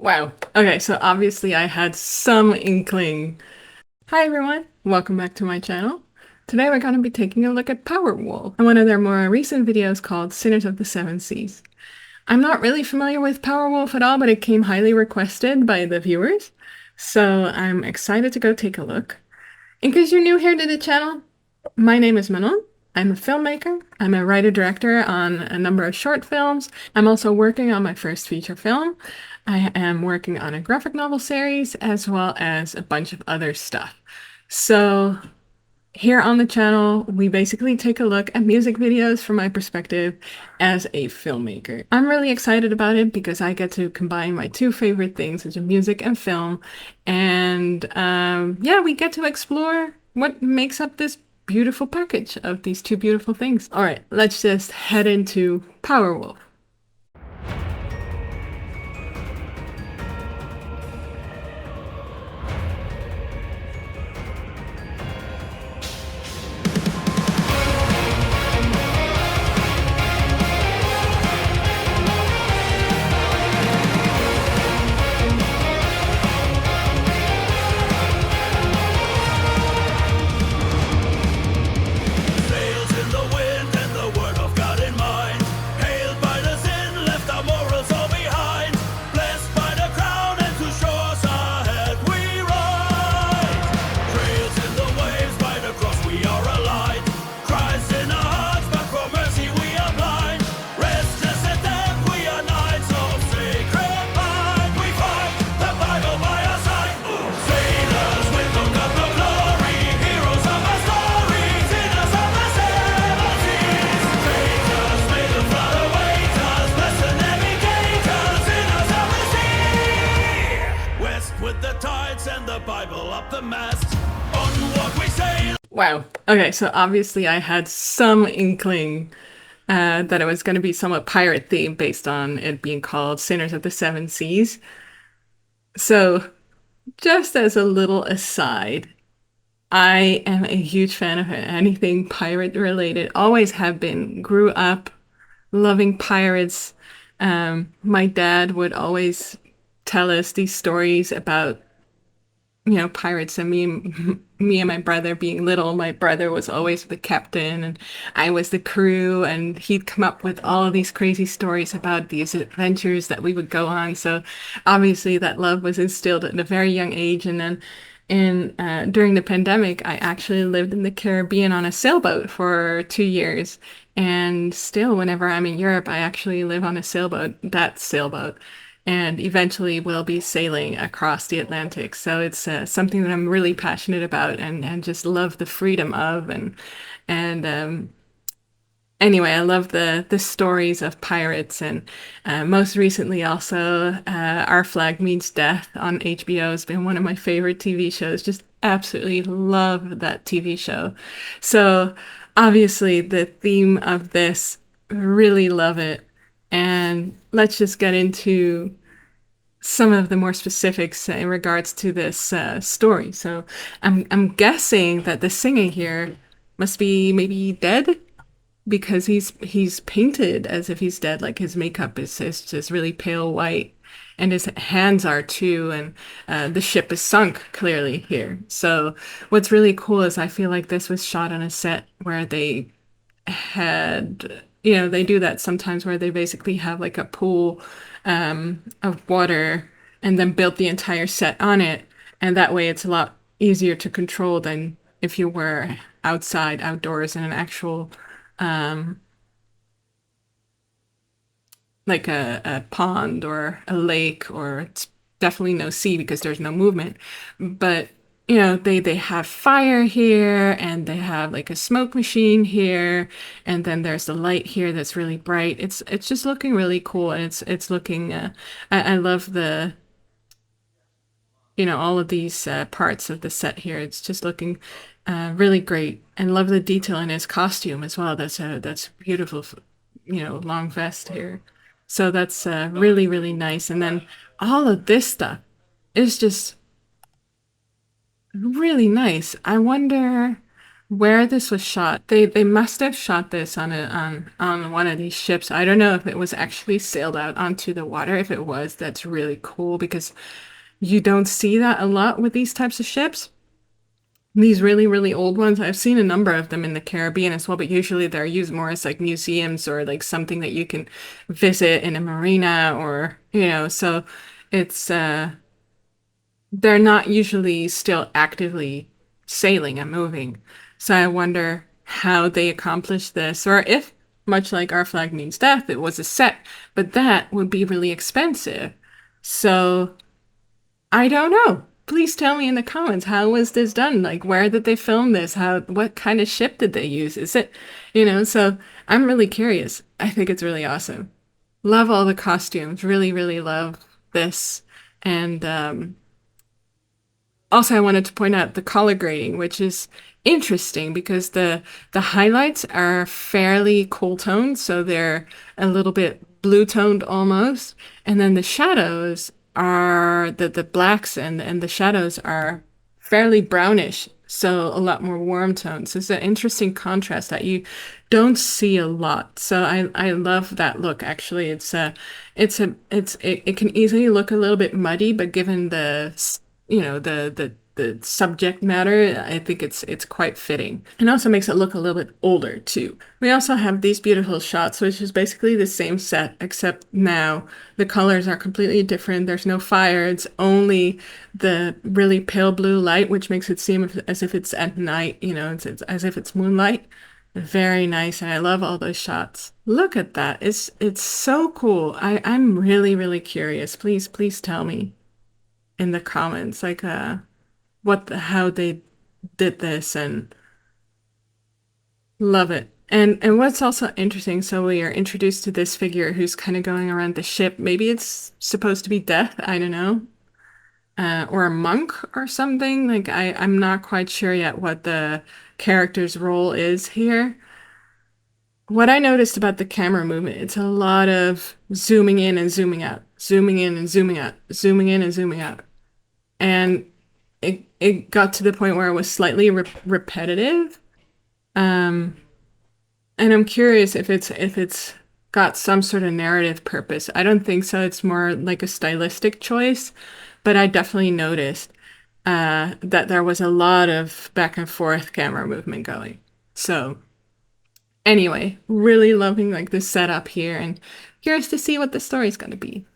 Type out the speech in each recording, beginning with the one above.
Wow. Okay, so obviously I had some inkling. Hi everyone, welcome back to my channel. Today we're going to be taking a look at Powerwolf and one of their more recent videos called Sinners of the Seven Seas. I'm not really familiar with Powerwolf at all, but it came highly requested by the viewers, so I'm excited to go take a look. In case you're new here to the channel, my name is Manon. I'm a filmmaker. I'm a writer-director on a number of short films. I'm also working on my first feature film. I am working on a graphic novel series as well as a bunch of other stuff. So here on the channel, we basically take a look at music videos from my perspective as a filmmaker. I'm really excited about it because I get to combine my two favorite things, which are music and film. And yeah, we get to explore what makes up this beautiful package of these two beautiful things. All right, let's just head into Powerwolf. Wow. Okay, so obviously I had some inkling that it was going to be somewhat pirate themed based on it being called Sinners of the Seven Seas. So, just as a little aside, I am a huge fan of anything pirate related. Always have been. Grew up loving pirates. My dad would always tell us these stories about pirates and me and my brother being little. My brother was always the captain and I was the crew, and he'd come up with all of these crazy stories about these adventures that we would go on. So obviously that love was instilled at a very young age. And then during the pandemic, I actually lived in the Caribbean on a sailboat for 2 years. And still, whenever I'm in Europe, I actually live on a sailboat, that sailboat, and eventually we'll be sailing across the Atlantic. So it's something that I'm really passionate about and just love the freedom of. And anyway, I love the stories of pirates. And most recently also, Our Flag Means Death on HBO has been one of my favorite TV shows. Just absolutely love that TV show. So obviously the theme of this, really love it. And let's just get into some of the more specifics in regards to this story. So I'm guessing that the singer here must be maybe dead because he's painted as if he's dead. Like his makeup is just really pale white, and his hands are too. And the ship is sunk clearly here. So what's really cool is I feel like this was shot on a set where they had, they do that sometimes where they basically have like a pool of water and then build the entire set on it. And that way it's a lot easier to control than if you were outdoors in an actual, um, like a pond or a lake, or it's definitely no sea because there's no movement. But they have fire here, and they have like a smoke machine here, and then there's the light here that's really bright. It's just looking really cool, and it's looking. I love the all of these parts of the set here. It's just looking really great, and love the detail in his costume as well. That's beautiful, long vest here. So that's really, really nice. And then all of this stuff is just really nice. I wonder where this was shot. They must have shot this on a on one of these ships. I don't know if it was actually sailed out onto the water. If it was, that's really cool because you don't see that a lot with these types of ships. These really, really old ones. I've seen a number of them in the Caribbean as well, but usually they're used more as like museums or like something that you can visit in a marina or, so it's they're not usually still actively sailing and moving. So I wonder how they accomplished this, or if, much like Our Flag Means Death, it was a set, but that would be really expensive. So I don't know. Please tell me in the comments, how was this done? Like, where did they film this? What kind of ship did they use? Is it, so I'm really curious. I think it's really awesome. Love all the costumes. Really, really love this. And also, I wanted to point out the color grading, which is interesting because the highlights are fairly cool toned, so they're a little bit blue toned almost, and then the shadows are the blacks and the shadows are fairly brownish, so a lot more warm tones. So it's an interesting contrast that you don't see a lot. So I love that look. Actually, it can easily look a little bit muddy, but given the subject matter, I think it's quite fitting. And also makes it look a little bit older too. We also have these beautiful shots, which is basically the same set, except now the colors are completely different. There's no fire. It's only the really pale blue light, which makes it seem as if it's at night, it's as if it's moonlight. Very nice, and I love all those shots. Look at that. It's so cool. I'm really, really curious. Please tell me in the comments, like how they did this, and love it. And what's also interesting, so we are introduced to this figure who's kind of going around the ship. Maybe it's supposed to be Death, I don't know. Or a monk or something. Like I'm not quite sure yet what the character's role is here. What I noticed about the camera movement, it's a lot of zooming in and zooming out, zooming in and zooming out, zooming in and zooming out. And it got to the point where it was slightly repetitive. Um, and I'm curious if it's got some sort of narrative purpose. I don't think so. It's more like a stylistic choice, but I definitely noticed that there was a lot of back and forth camera movement going. So anyway, really loving like the setup here and curious to see what the story's gonna be.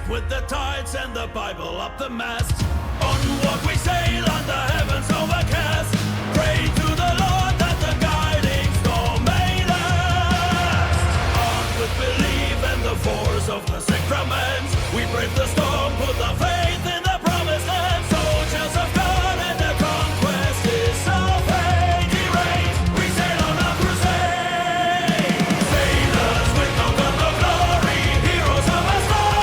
With the tides and the Bible up the mast, onward we sail under heaven's overcast. Pray to the Lord that the guiding storm may last. Armed with belief and the force of the sacraments, we brave the storm, put the faith in the promised land. Soldiers of God and the conquest is our fate. Erased, we sail on a crusade. Sailors with no God, no glory, heroes of our story.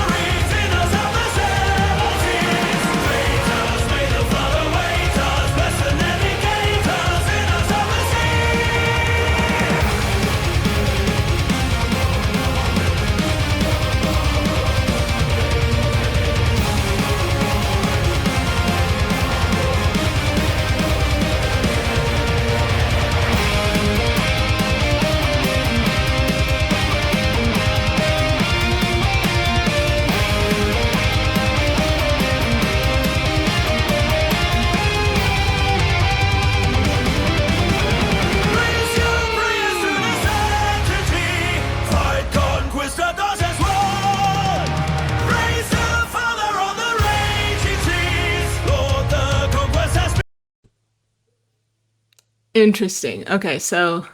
Interesting. Okay, so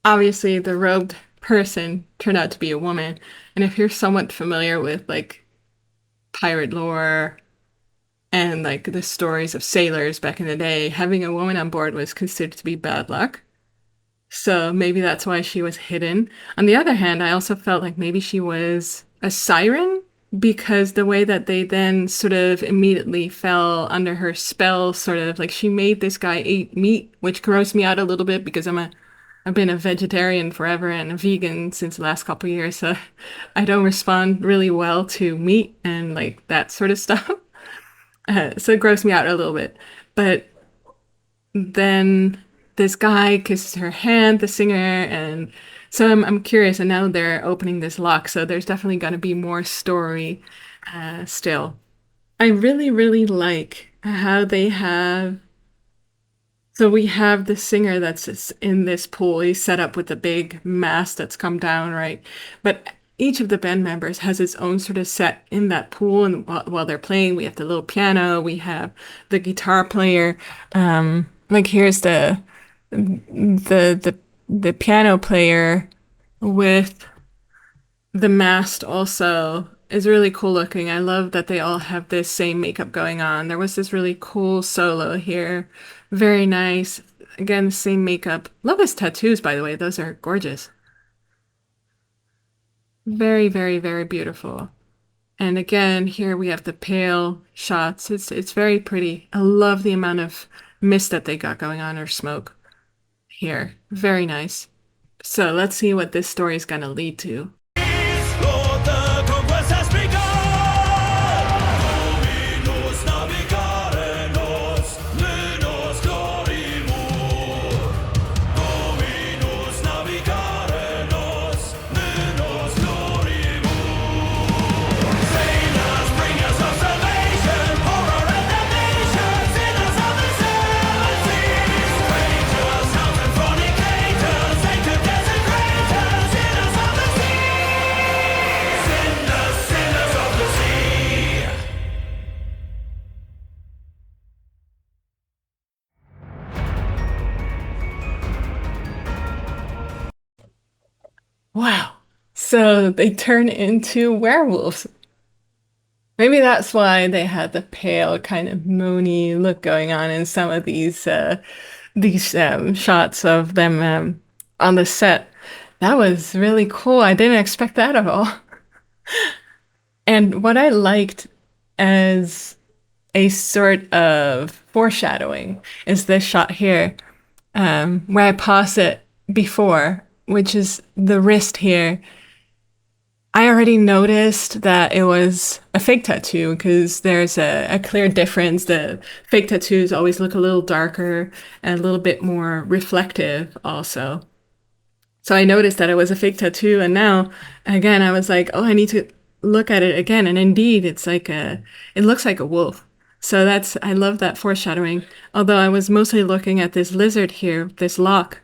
obviously the robed person turned out to be a woman. And if you're somewhat familiar with like pirate lore and like the stories of sailors back in the day, having a woman on board was considered to be bad luck. So maybe that's why she was hidden. On the other hand, I also felt like maybe she was a siren because the way that they then sort of immediately fell under her spell, sort of like she made this guy eat meat, which grossed me out a little bit because I'm a I've been a vegetarian forever and a vegan since the last couple of years, so I don't respond really well to meat and like that sort of stuff. So it grossed me out a little bit. But then this guy kisses her hand, the singer, and so I'm curious. And now they're opening this lock, so there's definitely going to be more story still. I really, really like how they have. So we have the singer that's in this pool. He's set up with a big mast that's come down, right? But each of the band members has its own sort of set in that pool, and while they're playing, we have the little piano, we have the guitar player. Like here's the the piano player with the mast also is really cool looking. I love that they all have this same makeup going on. There was this really cool solo here. Very nice. Again, same makeup. Love his tattoos, by the way. Those are gorgeous. Very, very, very beautiful. And again, here we have the pale shots. It's very pretty. I love the amount of mist that they got going on or smoke here. Very nice. So let's see what this story is going to lead to. Lord, the conquest has begun. Dominus navigare nos, lunos glorimur. Dominus navigare nos, lunos glorimur. Sailors, bringers of salvation, horror and damnation, sinners of the seven seas. Strangers, hounds and fornicators, sainted desecrators, sinners of the sea. Sinners, sinners of the sea. Wow. So they turn into werewolves. Maybe that's why they had the pale kind of moony look going on in some of these shots of them on the set. That was really cool. I didn't expect that at all. And what I liked as a sort of foreshadowing is this shot here, where I pause it before, which is the wrist here. I already noticed that it was a fake tattoo because there's a clear difference. The fake tattoos always look a little darker and a little bit more reflective also. So I noticed that it was a fake tattoo, and now again I was like, oh, I need to look at it again. And indeed, it looks like a wolf. So I love that foreshadowing. Although I was mostly looking at this lizard here, this lock,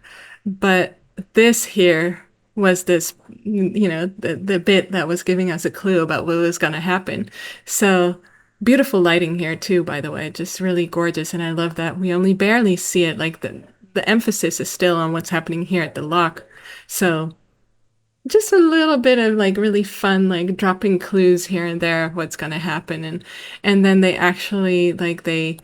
but this here was this, the bit that was giving us a clue about what was going to happen. So beautiful lighting here too, by the way, just really gorgeous. And I love that we only barely see it. Like the emphasis is still on what's happening here at the lock. So just a little bit of like really fun, like dropping clues here and there of what's going to happen. And then they actually they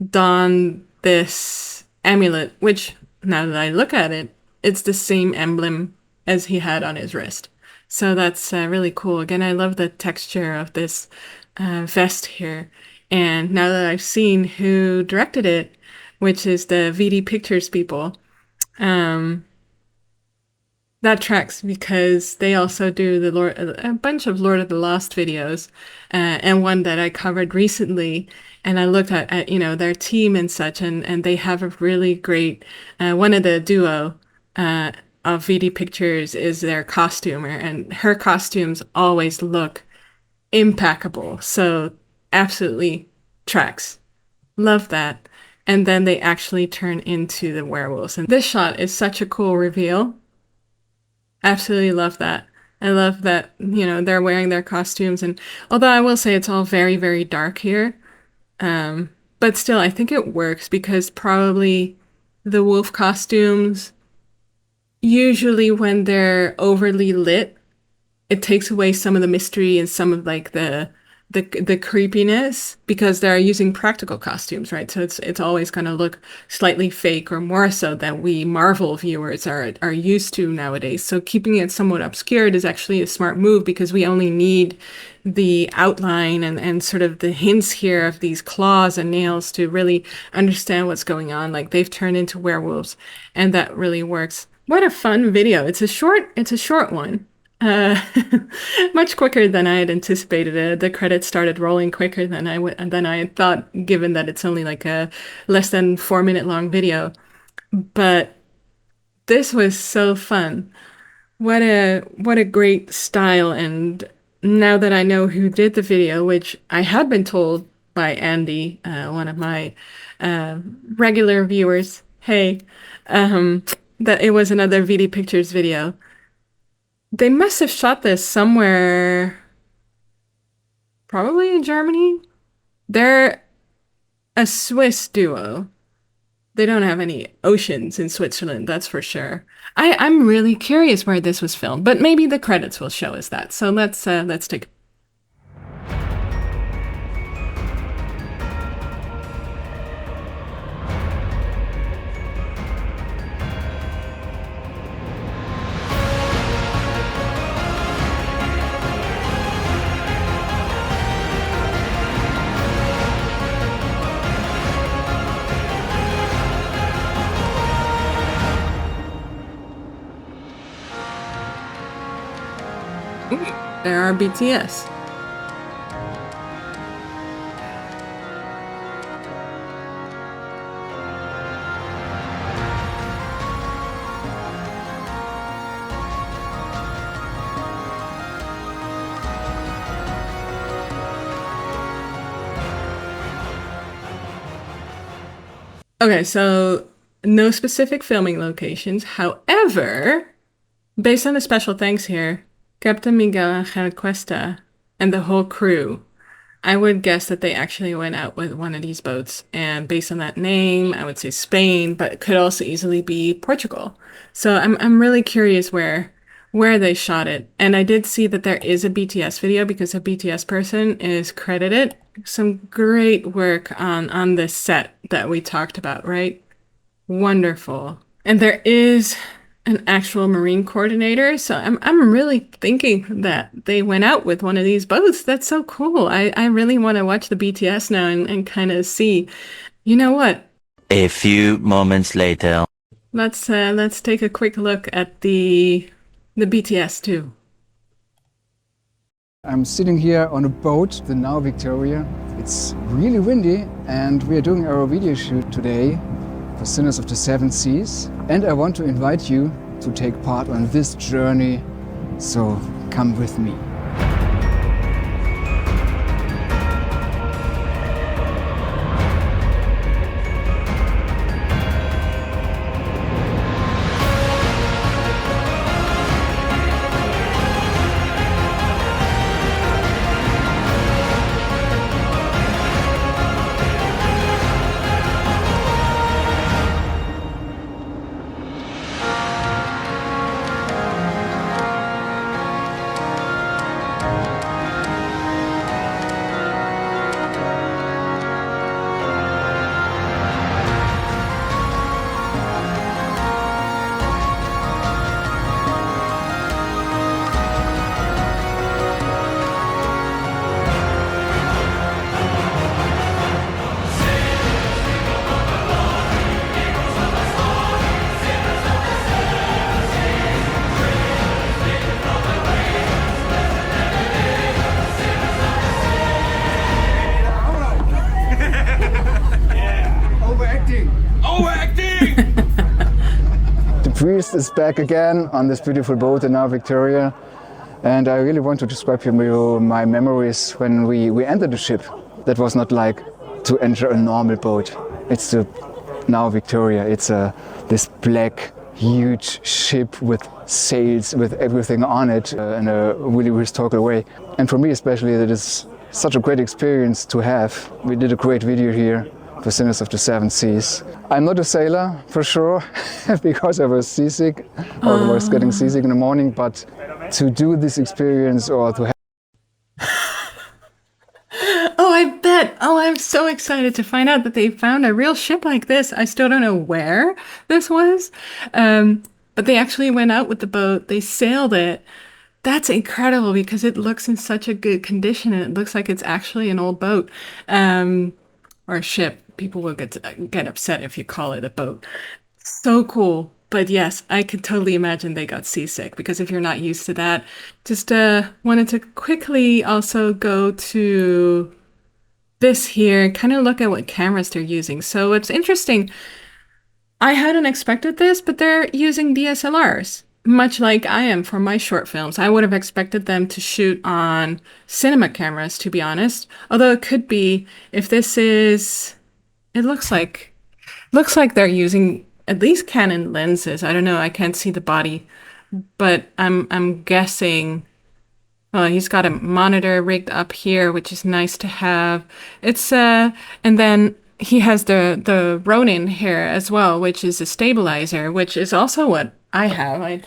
don this amulet, which now that I look at it, it's the same emblem as he had on his wrist. So that's really cool. Again, I love the texture of this vest here. And now that I've seen who directed it, which is the VD Pictures people, that tracks because they also do a bunch of Lord of the Lost videos, and one that I covered recently. And I looked at their team and such, and they have a really great one of the duo of VD Pictures is their costumer, and her costumes always look impeccable. So absolutely tracks. Love that. And then they actually turn into the werewolves. And this shot is such a cool reveal. Absolutely love that. I love that, they're wearing their costumes. And although I will say it's all very, very dark here, but still, I think it works because probably the wolf costumes, usually when they're overly lit, it takes away some of the mystery and some of like the creepiness because they're using practical costumes, right? So it's always going to look slightly fake or more so than we Marvel viewers are used to nowadays. So keeping it somewhat obscured is actually a smart move because we only need the outline and sort of the hints here of these claws and nails to really understand what's going on. Like they've turned into werewolves, and that really works. What a fun video. It's a short one. Uh, much quicker than I had anticipated. The credits started rolling quicker than I had thought, given that it's only like a less than 4 minute long video. But this was so fun. What a great style. And now that I know who did the video, which I had been told by Andy, one of my uh, regular viewers, hey, um, that it was another VD Pictures video. They must have shot this somewhere, probably in Germany. They're a Swiss duo. They don't have any oceans in Switzerland, that's for sure. I'm really curious where this was filmed, but maybe the credits will show us that. So let's take. Ooh, there are BTS. Okay, so no specific filming locations. However, based on the special thanks here, Captain Miguel Angel Cuesta and the whole crew, I would guess that they actually went out with one of these boats. And based on that name, I would say Spain, but it could also easily be Portugal. So I'm really curious where they shot it. And I did see that there is a BTS video because a BTS person is credited. Some great work on this set that we talked about, right? Wonderful. And there is an actual marine coordinator, so I'm really thinking that they went out with one of these boats. That's so cool. I really want to watch the BTS now and kind of see, you know what? A few moments later. Let's take a quick look at the BTS too. I'm sitting here on a boat, the Now Victoria. It's really windy and we are doing our video shoot today for Sinners of the Seven Seas. And I want to invite you to take part on this journey, so come with me. The priest is back again on this beautiful boat, the Now Victoria, and I really want to describe you my memories when we entered the ship. That was not like to enter a normal boat. It's the Now Victoria. It's this black, huge ship with sails, with everything on it in a really historical way. And for me especially, that is such a great experience to have. We did a great video here for Sinners of the Seven Seas. I'm not a sailor, for sure, because I was seasick, or I was getting seasick in the morning, but to do this experience or to have Oh, I bet. Oh, I'm so excited to find out that they found a real ship like this. I still don't know where this was, but they actually went out with the boat. They sailed it. That's incredible because it looks in such a good condition and it looks like it's actually an old boat, or a ship. People will get upset if you call it a boat. So cool. But yes, I could totally imagine they got seasick because if you're not used to that, just wanted to quickly also go to this here, kind of look at what cameras they're using. So it's interesting. I hadn't expected this, but they're using DSLRs, much like I am for my short films. I would have expected them to shoot on cinema cameras, to be honest. Although it could be if this is, it looks like they're using at least Canon lenses. I don't know. I can't see the body, but I'm guessing. Oh, he's got a monitor rigged up here, which is nice to have. It's and then he has the Ronin here as well, which is a stabilizer, which is also what I have.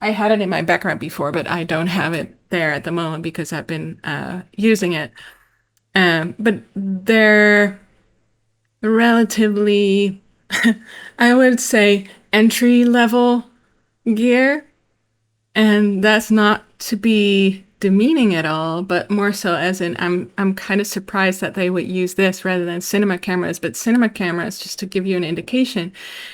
I had it in my background before, but I don't have it there at the moment because I've been using it. But they're relatively, I would say, entry level gear. And that's not to be demeaning at all, but more so as in I'm kind of surprised that they would use this rather than cinema cameras. But cinema cameras, just to give you an indication,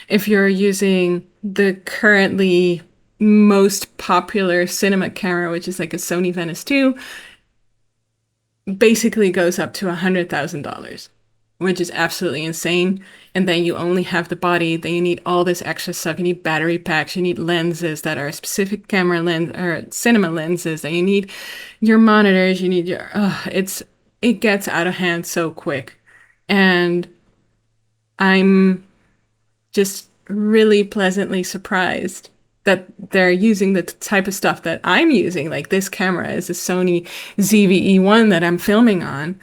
if you're using the currently most popular cinema camera, which is like a Sony Venice 2, basically goes up to $100,000, which is absolutely insane. And then you only have the body, then you need all this extra stuff. You need battery packs, you need lenses that are specific camera lens or cinema lenses, and you need your monitors, you need your, it gets out of hand so quick. And I'm just really pleasantly surprised that they're using the type of stuff that I'm using. Like this camera is a Sony ZV-E1 that I'm filming on.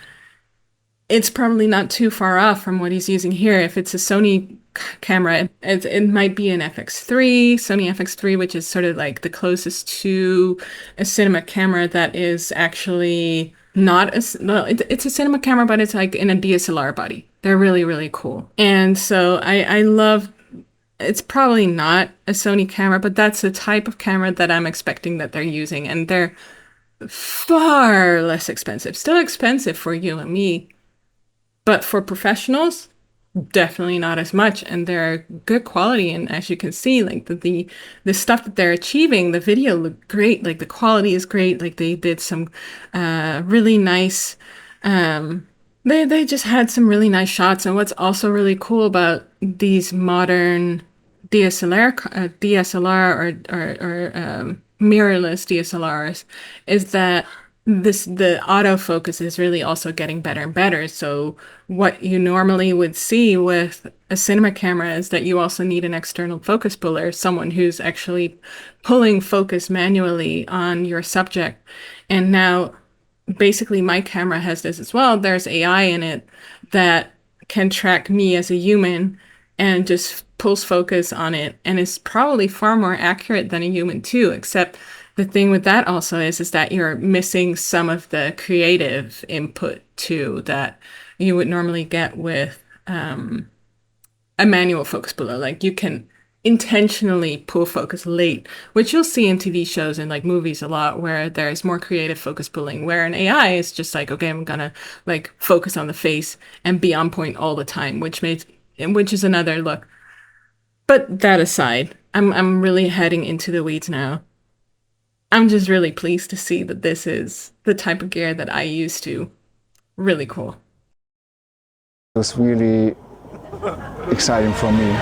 It's probably not too far off from what he's using here. If it's a Sony camera, it might be an FX3, Sony FX3, which is sort of like the closest to a cinema camera that is actually not it's a cinema camera, but it's like in a DSLR body. They're really, really cool. And so I love, it's probably not a Sony camera, but that's the type of camera that I'm expecting that they're using. And they're far less expensive. Still expensive for you and me. But for professionals, definitely not as much, and they're good quality. And as you can see, like the stuff that they're achieving, the video looked great. Like the quality is great. Like they did some really nice. They just had some really nice shots. And what's also really cool about these modern DSLR or mirrorless DSLRs is that the autofocus is really also getting better and better. So what you normally would see with a cinema camera is that you also need an external focus puller, someone who's actually pulling focus manually on your subject. And now basically my camera has this as well. There's AI in it that can track me as a human and just pulls focus on it, and is probably far more accurate than a human too, except the thing with that also is that you're missing some of the creative input too that you would normally get with a manual focus puller. Like you can intentionally pull focus late, which you'll see in TV shows and like movies a lot, where there's more creative focus pulling, where an AI is just like, okay, I'm gonna like focus on the face and be on point all the time, which is another look. But that aside, I'm really heading into the weeds now. I'm just really pleased to see that this is the type of gear that I used to. Really cool. It was really exciting for me.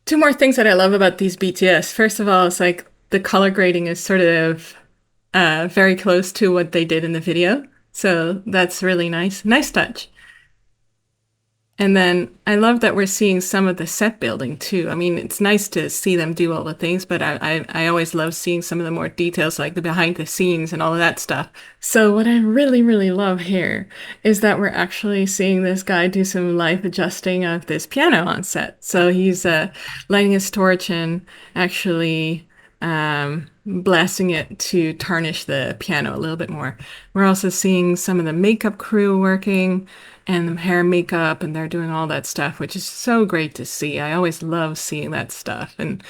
Two more things that I love about these BTS. First of all, it's like the color grading is sort of very close to what they did in the video. So that's really nice. Nice touch. And then I love that we're seeing some of the set building too. I mean, it's nice to see them do all the things, but I always love seeing some of the more details, like the behind the scenes and all of that stuff. So what I really, really love here is that we're actually seeing this guy do some live adjusting of this piano on set. So he's lighting his torch and actually blasting it to tarnish the piano a little bit more. We're also seeing some of the makeup crew working and the hair and makeup, and they're doing all that stuff, which is so great to see. I always love seeing that stuff. And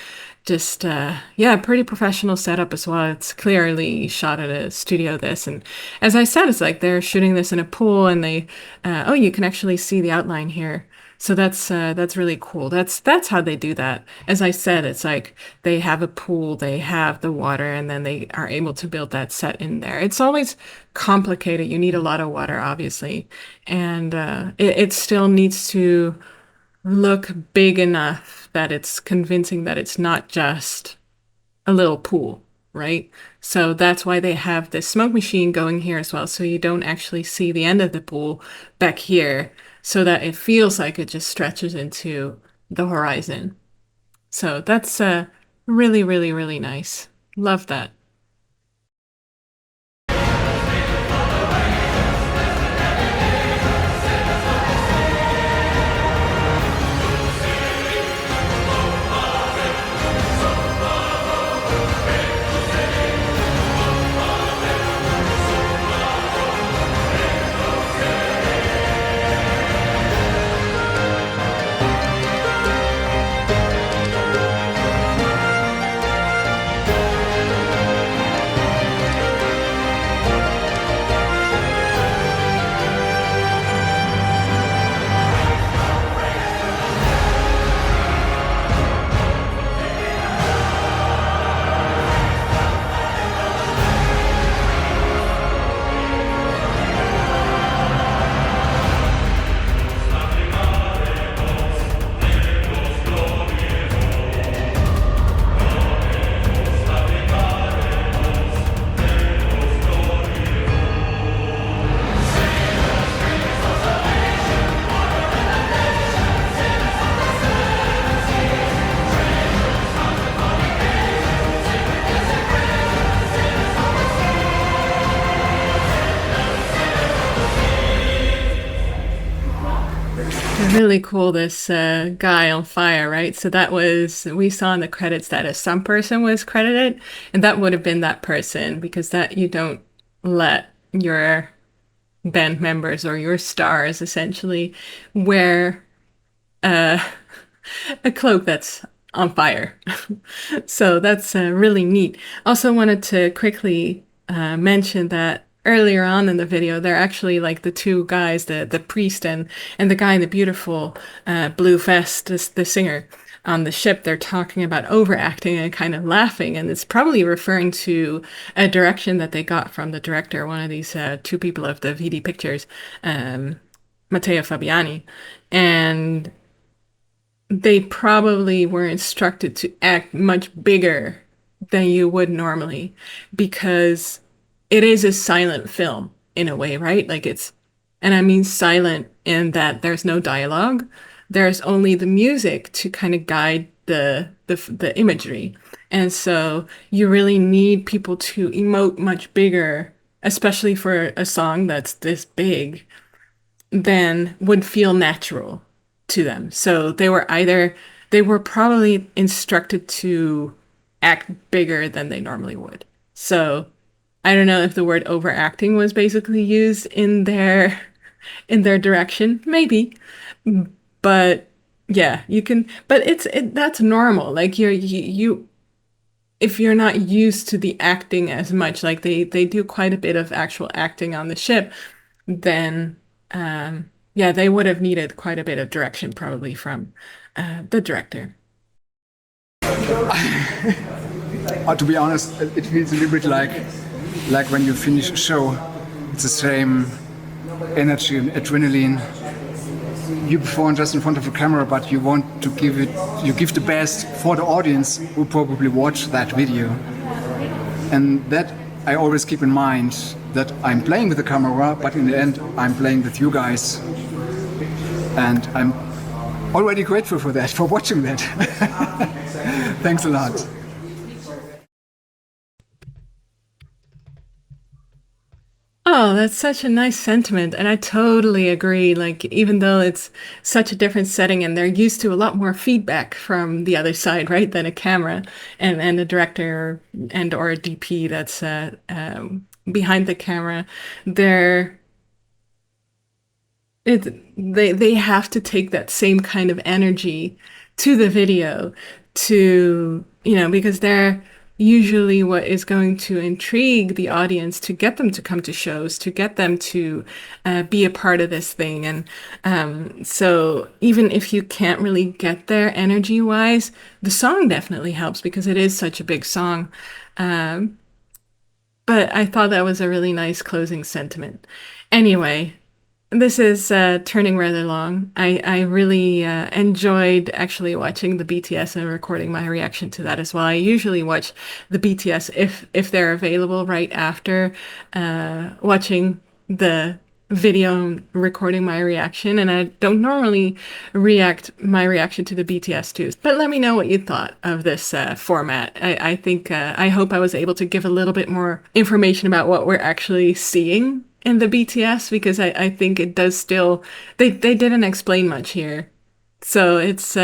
just, yeah, pretty professional setup as well. It's clearly shot at a studio, this. And as I said, it's like they're shooting this in a pool and they, oh, you can actually see the outline here. So that's really cool. That's how they do that. As I said, it's like they have a pool, they have the water, and then they are able to build that set in there. It's always complicated. You need a lot of water, obviously, and it still needs to look big enough that it's convincing that it's not just a little pool, right? So that's why they have this smoke machine going here as well. So you don't actually see the end of the pool back here, so that it feels like it just stretches into the horizon. So that's really, really, really nice. Love that. Really cool, this guy on fire, right? So that was, we saw in the credits that a stunt person was credited, and that would have been that person, because that you don't let your band members or your stars essentially wear a cloak that's on fire. So that's really neat. Also wanted to quickly mention that earlier on in the video, they're actually like the two guys, the priest and the guy in the beautiful blue vest, the singer on the ship. They're talking about overacting and kind of laughing, and it's probably referring to a direction that they got from the director, one of these two people of the VD Pictures, Matteo Fabiani, and they probably were instructed to act much bigger than you would normally, because it is a silent film in a way, right? Like it's, and I mean silent in that there's no dialogue. There's only the music to kind of guide the imagery. And so you really need people to emote much bigger, especially for a song that's this big, than would feel natural to them. So they were probably instructed to act bigger than they normally would. So I don't know if the word overacting was basically used in their direction, maybe, but yeah, you can. But that's normal. Like you if you're not used to the acting as much, like they do quite a bit of actual acting on the ship, then yeah, they would have needed quite a bit of direction probably from the director. To be honest, it feels a little bit like when you finish a show. It's the same energy and adrenaline you perform just in front of a camera, but you want to you give the best for the audience who probably watch that video. And that I always keep in mind, that I'm playing with the camera, but in the end I'm playing with you guys. And I'm already grateful for that, for watching that. Thanks a lot. Oh, that's such a nice sentiment. And I totally agree. Like, even though it's such a different setting and they're used to a lot more feedback from the other side, right, than a camera and a director and or a DP that's behind the camera, they're they have to take that same kind of energy to the video to, because they're usually what is going to intrigue the audience to get them to come to shows, to get them to be a part of this thing. And so even if you can't really get there energy wise, the song definitely helps because it is such a big song. But I thought that was a really nice closing sentiment. Anyway, this is turning rather long. I really enjoyed actually watching the BTS and recording my reaction to that as well. I usually watch the BTS if they're available right after watching the video and recording my reaction, and I don't normally react my reaction to the BTS too. But let me know what you thought of this format. I think I hope I was able to give a little bit more information about what we're actually seeing in the BTS, because I think it does still, they didn't explain much here. So it's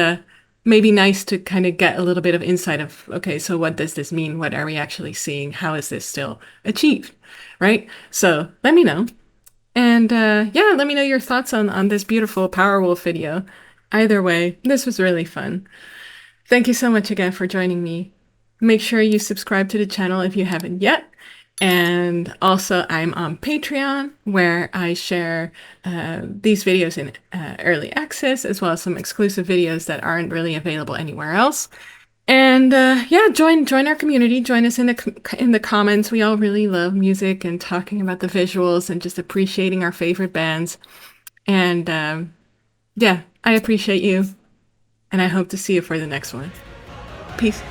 maybe nice to kind of get a little bit of insight of, okay, so what does this mean? What are we actually seeing? How is this still achieved? Right? So let me know. And yeah, let me know your thoughts on this beautiful Powerwolf video. Either way, this was really fun. Thank you so much again for joining me. Make sure you subscribe to the channel if you haven't yet. And also, I'm on Patreon, where I share these videos in early access, as well as some exclusive videos that aren't really available anywhere else. And yeah, join our community. Join us in the comments. We all really love music and talking about the visuals and just appreciating our favorite bands. And yeah, I appreciate you, and I hope to see you for the next one. Peace.